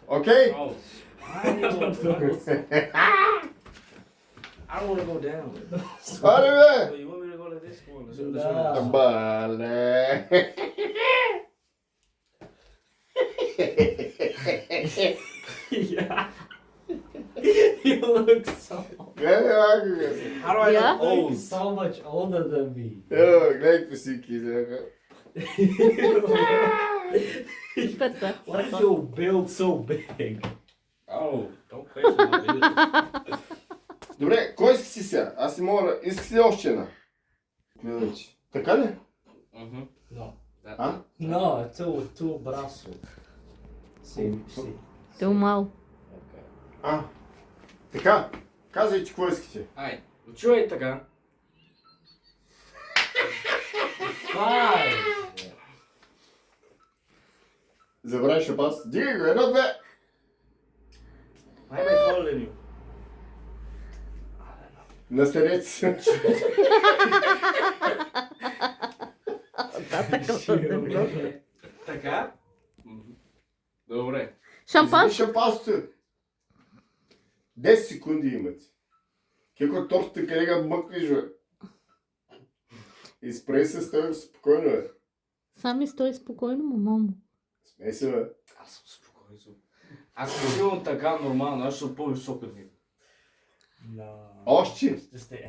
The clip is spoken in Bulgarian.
Okay? Oh, I don't want to go down. Аре бе! Oh, you want me to go like this? Come on, let's Да. Бале! Yeah. You look so. Гледай малко га. How do I Yeah? look old? So much older than me. Гледай какви си кизаха. Супер са. Why is your build so big? Oh, don't question my business. Добре, кой иска си сега? Аз не мога да... Искаш ли още една? Миличи. Така ли? Mm-hmm. No. А? No, two braço. Sim, sim. Ту мал. Okay. А. Така. Казвай, че какво искате. Ай, чуй така. Five. Забравяй шапас. Дигай го, едно, две. Why am I taller than you? Настанете се. Така? Добре. Шампанско. Шампанското. 10 секунди имате. Какво тортата къде га мъкнеш, бе? Изпрей се, стой спокойно, бе. Сами стой спокойно, мамо. Смей се, бе. Аз съм спокоен. Ако бивам така нормално, аз ще съм по-висок от него. No. Още. Just the